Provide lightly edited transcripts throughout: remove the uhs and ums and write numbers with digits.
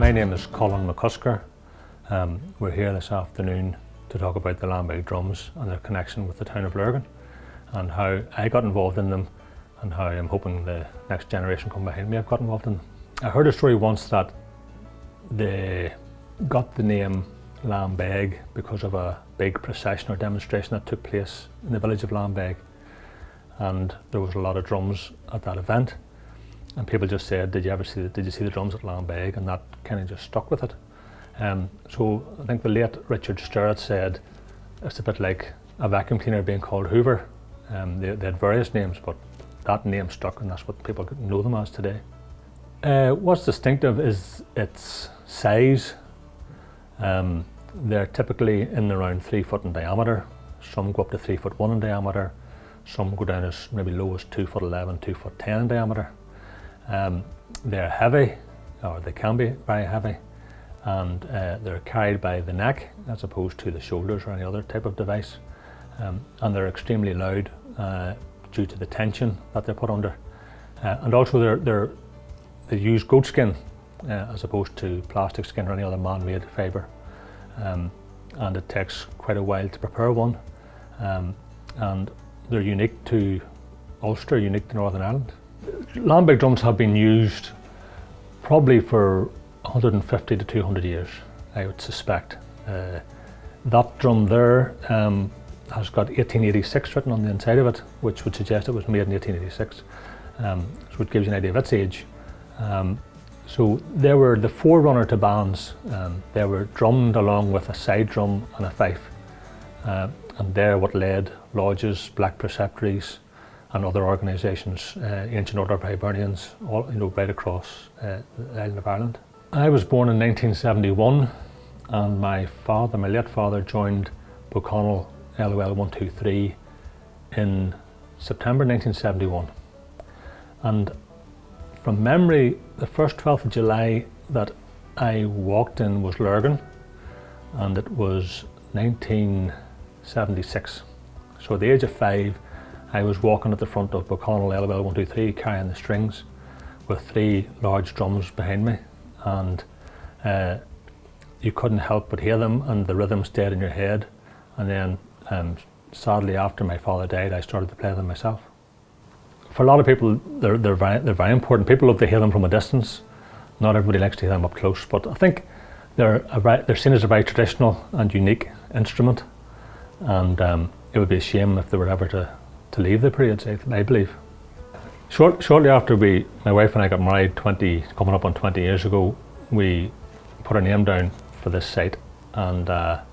My name is Colin McCusker. We're here this afternoon to talk about the Lambeg drums and their connection with the town of Lurgan and how I got involved in them and how I'm hoping the next generation come behind me have got involved in them. I heard a story once that they got the name Lambeg because of a big procession or demonstration that took place in the village of Lambeg, and there was a lot of drums at that event, and people just said, did you see the drums at Lambeg? And that kind of just stuck with it. So I think the late Richard Sterrett said it's a bit like a vacuum cleaner being called Hoover. They had various names, but that name stuck, and that's what people know them as today. What's distinctive is its size. They're typically in around 3 foot in diameter. Some go up to 3'1" in diameter. Some go down as maybe low as 2'11", 2'10" in diameter. They're heavy, or they can be very heavy, and they're carried by the neck as opposed to the shoulders or any other type of device. And they're extremely loud due to the tension that they're put under. And also they use goat skin as opposed to plastic skin or any other man-made fibre. And it takes quite a while to prepare one. And they're unique to Ulster, unique to Northern Ireland. Lambeg drums have been used probably for 150 to 200 years, I would suspect. That drum there has got 1886 written on the inside of it, which would suggest it was made in 1886. So it gives you an idea of its age. So they were the forerunner to bands. They were drummed along with a side drum and a fife. And they're what led lodges, black preceptories, and other organisations, Ancient Order of Hibernians, all right across the island of Ireland. I was born in 1971, and my late father, joined Boconnell LOL 123 in September 1971. And from memory, the first 12th of July that I walked in was Lurgan, and it was 1976. So at the age of 5, I was walking at the front of Boconnell LOL 123 carrying the strings with 3 large drums behind me, and you couldn't help but hear them, and the rhythm stayed in your head. And then sadly, after my father died, I started to play them myself. For a lot of people, they're very important. People love to hear them from a distance. Not everybody likes to hear them up close, but I think they're seen as a very traditional and unique instrument, and it would be a shame if they were ever to leave the periods, I believe. Shortly after my wife and I got married, coming up on 20 years ago, we put our name down for this site, and at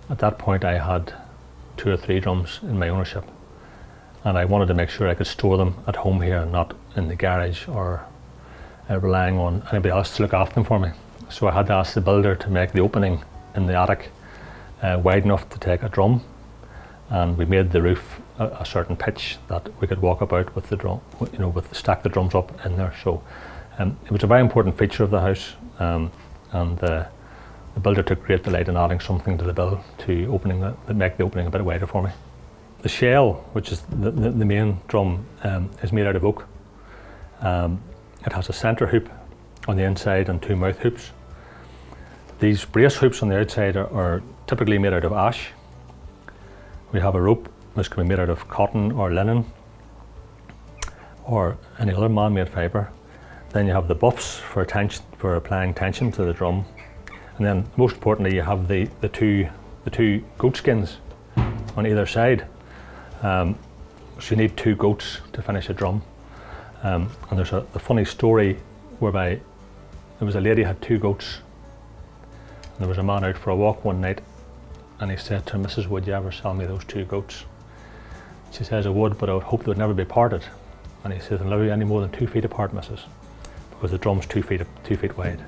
that point I had 2 or 3 drums in my ownership, and I wanted to make sure I could store them at home here and not in the garage or relying on anybody else to look after them for me. So I had to ask the builder to make the opening in the attic wide enough to take a drum, and we made the roof a certain pitch that we could walk about with the drum, stack the drums up in there. So it was a very important feature of the house, and the builder took great delight in adding something to the bill to make the opening a bit wider for me. The shell, which is the main drum, is made out of oak. It has a centre hoop on the inside and 2 mouth hoops. These brace hoops on the outside are typically made out of ash. We have a rope which can be made out of cotton or linen or any other man-made fibre. Then you have the buffs for applying tension to the drum, and then most importantly you have the two goat skins on either side. So you need 2 goats to finish a drum. And there's a funny story whereby there was a lady who had 2 goats, and there was a man out for a walk one night, and he said to her, "Mrs, would you ever sell me those 2 goats?" She says, "I would, but I would hope they would never be parted." And he says, "I'll never be any more than 2 feet apart, Mrs, because the drum's 2 feet wide."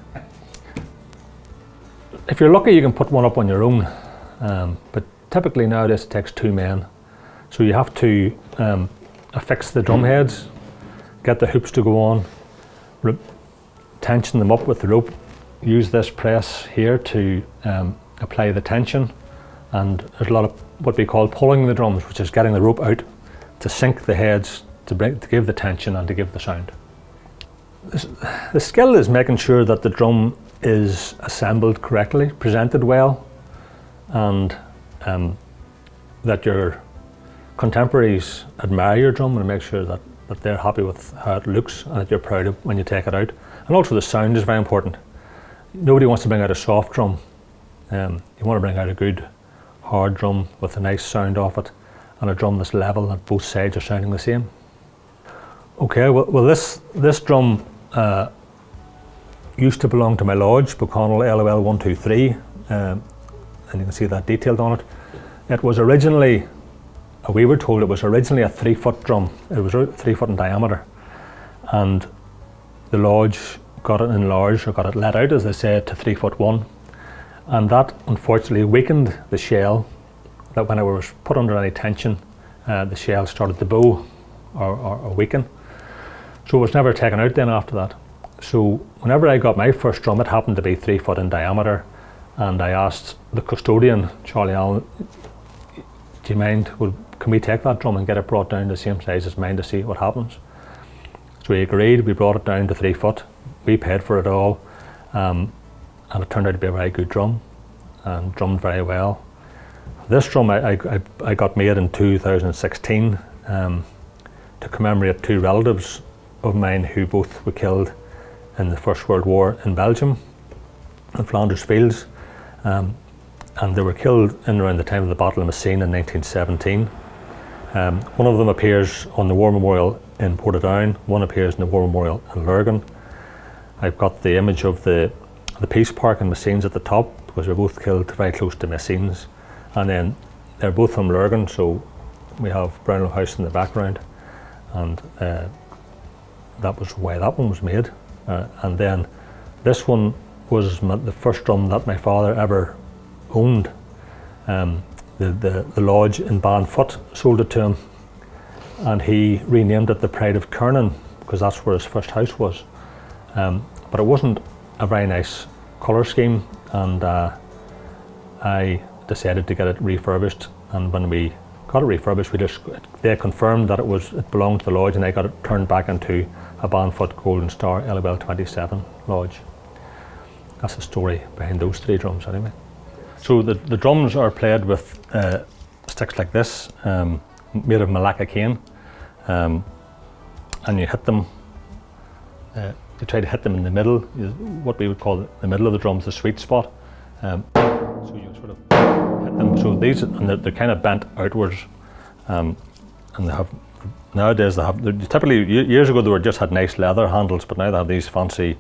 If you're lucky, you can put one up on your own, but typically nowadays it takes 2 men. So you have to affix the drum heads, get the hoops to go on, tension them up with the rope, use this press here to apply the tension, and there's a lot of what we call pulling the drums, which is getting the rope out to sink the heads to give the tension and to give the sound. The skill is making sure that the drum is assembled correctly, presented well, and that your contemporaries admire your drum and make sure that they're happy with how it looks and that you're proud of when you take it out. And also the sound is very important. Nobody wants to bring out a soft drum. You want to bring out a good hard drum with a nice sound off it, and a drum that's level, that both sides are sounding the same. Okay, well this drum used to belong to my lodge, Buconnell LOL 123, and you can see that detailed on it. It was originally, we were told it was originally a 3-foot drum. It was 3 foot in diameter, and the lodge got it enlarged, or got it let out, as they say, to 3'1", and that unfortunately weakened the shell. That when it was put under any tension, the shell started to bow or weaken. So it was never taken out then after that. So whenever I got my first drum, it happened to be 3 foot in diameter, and I asked the custodian, Charlie Allen, do you mind, can we take that drum and get it brought down to the same size as mine to see what happens? So he agreed. We brought it down to 3 foot. We paid for it all, and it turned out to be a very good drum, and drummed very well. This drum I got made in 2016 to commemorate 2 relatives of mine who both were killed in the First World War in Belgium, in Flanders Fields, and they were killed in around the time of the Battle of Messines in 1917. One of them appears on the War Memorial in Portadown, one appears in the War Memorial in Lurgan. I've got the image of the Peace Park in Messines at the top, because they were both killed very close to Messines, and then they're both from Lurgan, so we have Brownlow House in the background, and that was why that one was made. And then this one was the first drum that my father ever owned. The lodge in Banfoot sold it to him, and he renamed it the Pride of Kernan, because that's where his first house was. But it wasn't a very nice colour scheme, and I decided to get it refurbished. And when we got it refurbished, they confirmed that it belonged to the lodge, and I got it turned back into a Banfoot Golden Star LOL 27 lodge. That's the story behind those 3 drums anyway. So the drums are played with sticks like this, made of Malacca cane, and you hit them. You try to hit them in the middle, what we would call the middle of the drums, the sweet spot. So you sort of hit them. So these, and they're kind of bent outwards, and they have. Nowadays typically, years ago they just had nice leather handles, but now they have these fancy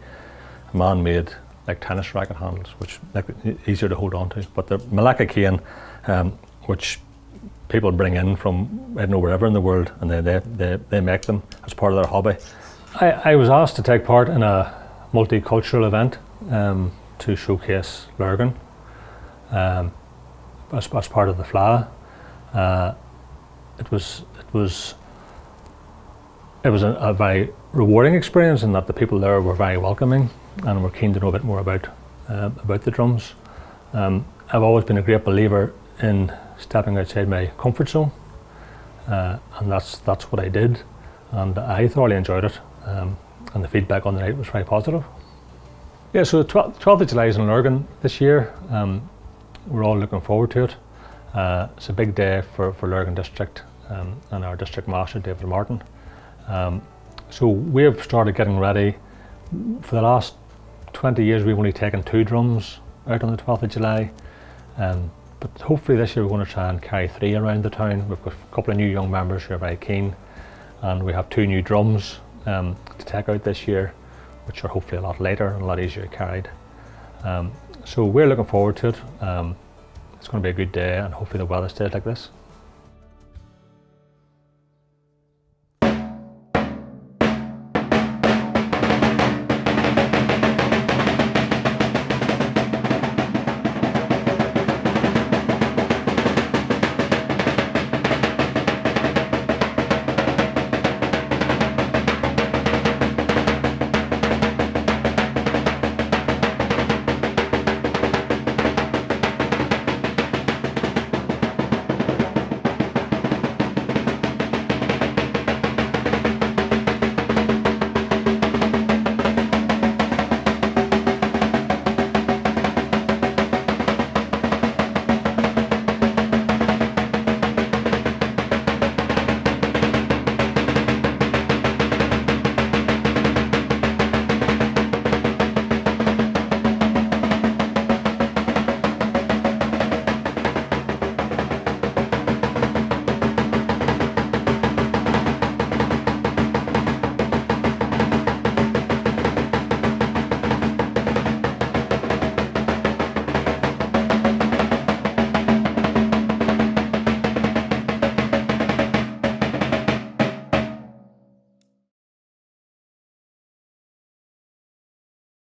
man-made like tennis racket handles, which make it easier to hold on to. But the Malacca cane, which people bring in from I don't know wherever in the world, and they make them as part of their hobby. I was asked to take part in a multicultural event to showcase Lurgan as part of the FLA. It was a very rewarding experience in that the people there were very welcoming and were keen to know a bit more about the drums. I've always been a great believer in stepping outside my comfort zone, and that's what I did, and I thoroughly enjoyed it, and the feedback on the night was very positive. Yeah, so the 12th of July is in Lurgan this year. We're all looking forward to it. It's a big day for Lurgan District and our District Master, David Martin. So we have started getting ready. For the last 20 years we've only taken 2 drums out on the 12th of July, but hopefully this year we're going to try and carry 3 around the town. We've got a couple of new young members who are very keen, and we have 2 new drums to take out this year, which are hopefully a lot lighter and a lot easier carried. So we're looking forward to it. It's going to be a good day, and hopefully the weather stays like this.